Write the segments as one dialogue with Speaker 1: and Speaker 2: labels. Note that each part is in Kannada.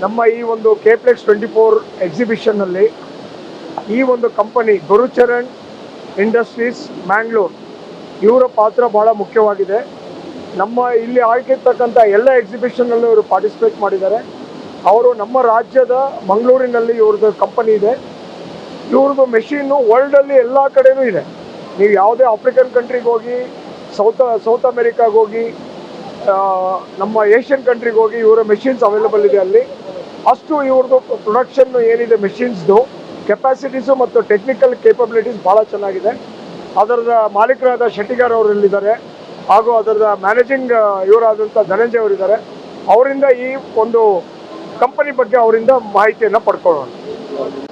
Speaker 1: ನಮ್ಮ ಈ ಒಂದು KPlex 24 ಎಕ್ಸಿಬಿಷನ್ನಲ್ಲಿ ಈ ಒಂದು ಕಂಪನಿ ಗುರುಚರಣ್ ಇಂಡಸ್ಟ್ರೀಸ್ ಮ್ಯಾಂಗ್ಳೂರ್ ಇವರ ಪಾತ್ರ ಭಾಳ ಮುಖ್ಯವಾಗಿದೆ. ನಮ್ಮ ಇಲ್ಲಿ ಆಗಿರ್ತಕ್ಕಂಥ ಎಲ್ಲ ಎಕ್ಸಿಬಿಷನ್ನಲ್ಲೂ ಇವರು ಪಾರ್ಟಿಸಿಪೇಟ್ ಮಾಡಿದ್ದಾರೆ. ಅವರು ನಮ್ಮ ರಾಜ್ಯದ ಮಂಗಳೂರಿನಲ್ಲಿ ಇವ್ರದ್ದು ಕಂಪನಿ ಇದೆ. ಇವ್ರದ್ದು ಮೆಷಿನ್ನು ವರ್ಲ್ಡಲ್ಲಿ ಎಲ್ಲ ಕಡೆಯೂ ಇದೆ. ನೀವು ಯಾವುದೇ ಆಫ್ರಿಕನ್ ಕಂಟ್ರಿಗೆ ಹೋಗಿ, ಸೌತ್ ಅಮೆರಿಕಾಗೆ ಹೋಗಿ, ನಮ್ಮ ಏಷ್ಯನ್ ಕಂಟ್ರಿಗೆ ಹೋಗಿ ಇವರ ಮೆಷಿನ್ಸ್ ಅವೈಲೇಬಲ್ ಇದೆ ಅಲ್ಲಿ. ಅಷ್ಟು ಇವ್ರದ್ದು ಪ್ರೊಡಕ್ಷನ್ ಏನಿದೆ ಮೆಷಿನ್ಸ್ದು ಕೆಪಾಸಿಟೀಸು ಮತ್ತು ಟೆಕ್ನಿಕಲ್ ಕೇಪಬಿಲಿಟೀಸ್ ಭಾಳ ಚೆನ್ನಾಗಿದೆ. ಅದರದ ಮಾಲೀಕರಾದ ಶೆಟ್ಟಿಗಾರ್ ಅವರಲ್ಲಿದ್ದಾರೆ, ಹಾಗೂ ಅದರದ ಮ್ಯಾನೇಜಿಂಗ್ ಇವರಾದಂಥ ಧನಂಜಯ್ ಅವರಿದ್ದಾರೆ. ಅವರಿಂದ ಈ ಒಂದು ಕಂಪನಿ ಬಗ್ಗೆ ಅವರಿಂದ ಮಾಹಿತಿಯನ್ನು ಪಡ್ಕೊಳ್ಳೋಣ.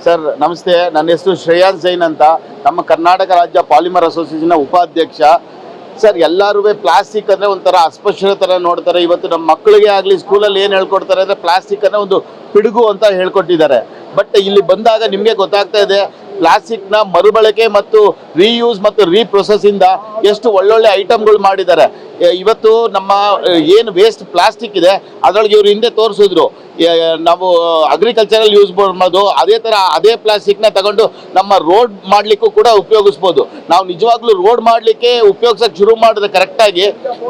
Speaker 2: ಸರ್ ನಮಸ್ತೆ, ನನ್ನ ಹೆಸರು ಶ್ರೇಯಾಸ್ ಜೈನ್ ಅಂತ, ನಮ್ಮ ಕರ್ನಾಟಕ ರಾಜ್ಯ ಪಾಲಿಮರ್ ಅಸೋಸಿಯೇಷನ್ನ ಉಪಾಧ್ಯಕ್ಷ. ಸರ್, ಎಲ್ಲರೂ ಪ್ಲಾಸ್ಟಿಕ್ ಅಂದರೆ ಒಂಥರ ಅಸ್ಪೃಶ್ಯತೆ ಥರ ನೋಡ್ತಾರೆ. ಇವತ್ತು ನಮ್ಮ ಮಕ್ಕಳಿಗೆ ಆಗಲಿ ಸ್ಕೂಲಲ್ಲಿ ಏನು ಹೇಳ್ಕೊಡ್ತಾರೆ ಅಂದರೆ ಪ್ಲಾಸ್ಟಿಕ್ಕನ್ನು ಒಂದು ಪಿಡುಗು ಅಂತ ಹೇಳ್ಕೊಟ್ಟಿದ್ದಾರೆ. ಬಟ್ ಇಲ್ಲಿ ಬಂದಾಗ ನಿಮಗೆ ಗೊತ್ತಾಗ್ತಾ ಇದೆ ಪ್ಲಾಸ್ಟಿಕ್ನ ಮರುಬಳಕೆ ಮತ್ತು ರೀಯೂಸ್ ಮತ್ತು ರೀಪ್ರೊಸೆಸ್ಸಿಂದ ಎಷ್ಟು ಒಳ್ಳೊಳ್ಳೆ ಐಟಮ್ಗಳು ಮಾಡಿದ್ದಾರೆ. ಇವತ್ತು ನಮ್ಮ ಏನು ವೇಸ್ಟ್ ಪ್ಲಾಸ್ಟಿಕ್ ಇದೆ ಅದರೊಳಗೆ ಇವರು ಹಿಂದೆ ತೋರಿಸಿದ್ರು ನಾವು ಅಗ್ರಿಕಲ್ಚರಲ್ ಯೂಸ್ ಮಾಡ್ಬೋದು. ಅದೇ ಥರ ಅದೇ ಪ್ಲಾಸ್ಟಿಕ್ನ ತಗೊಂಡು ನಮ್ಮ ರೋಡ್ ಮಾಡಲಿಕ್ಕೂ ಕೂಡ ಉಪಯೋಗಿಸ್ಬೋದು. ನಾವು ನಿಜವಾಗ್ಲೂ ರೋಡ್ ಮಾಡಲಿಕ್ಕೆ ಉಪಯೋಗಿಸೋಕೆ ಶುರು ಮಾಡಿದ್ರೆ ಕರೆಕ್ಟಾಗಿ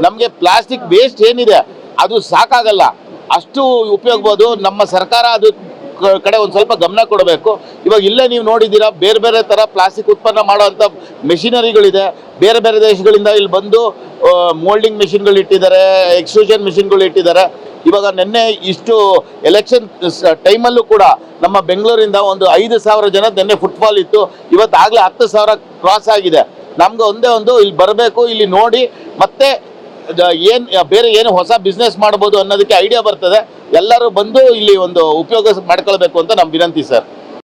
Speaker 2: ನಮಗೆ ಪ್ಲಾಸ್ಟಿಕ್ ವೇಸ್ಟ್ ಏನಿದೆ ಅದು ಸಾಕಾಗಲ್ಲ, ಅಷ್ಟು ಉಪಯೋಗಬೋದು. ನಮ್ಮ ಸರ್ಕಾರ ಅದು ಕಡೆ ಒಂದು ಸ್ವಲ್ಪ ಗಮನ ಕೊಡಬೇಕು. ಇವಾಗ ಇಲ್ಲೇ ನೀವು ನೋಡಿದ್ದೀರಾ ಬೇರೆ ಬೇರೆ ಥರ ಪ್ಲಾಸ್ಟಿಕ್ ಉತ್ಪನ್ನ ಮಾಡೋವಂಥ ಮೆಷಿನರಿಗಳಿದೆ. ಬೇರೆ ಬೇರೆ ದೇಶಗಳಿಂದ ಇಲ್ಲಿ ಬಂದು ಮೋಲ್ಡಿಂಗ್ ಮೆಷಿನ್ಗಳು ಇಟ್ಟಿದ್ದಾರೆ, ಎಕ್ಸ್ಟ್ರೂಷನ್ ಮೆಷಿನ್ಗಳು ಇಟ್ಟಿದ್ದಾರೆ. ಇವಾಗ ನಿನ್ನೆ ಇಷ್ಟು ಎಲೆಕ್ಷನ್ ಟೈಮಲ್ಲೂ ಕೂಡ ನಮ್ಮ ಬೆಂಗಳೂರಿಂದ ಒಂದು 5,000 ಜನ ನಿನ್ನೆ ಫುಟ್ಫಾಲ್ ಇತ್ತು. ಇವತ್ತಾಗಲೇ 10,000 ಕ್ರಾಸ್ ಆಗಿದೆ. ನಮ್ಗೆ ಒಂದೇ ಒಂದು ಇಲ್ಲಿ ಬರಬೇಕು, ಇಲ್ಲಿ ನೋಡಿ ಮತ್ತೆ ಬೇರೆ ಏನು ಹೊಸ ಬಿಸ್ನೆಸ್ ಮಾಡ್ಬೋದು ಅನ್ನೋದಕ್ಕೆ ಐಡಿಯಾ ಬರ್ತದೆ. ಎಲ್ಲರೂ ಬಂದು ಇಲ್ಲಿ ಒಂದು ಉಪಯೋಗ ಮಾಡ್ಕೊಳ್ಬೇಕು ಅಂತ ನಮ್ಮ ವಿನಂತಿ ಸರ್.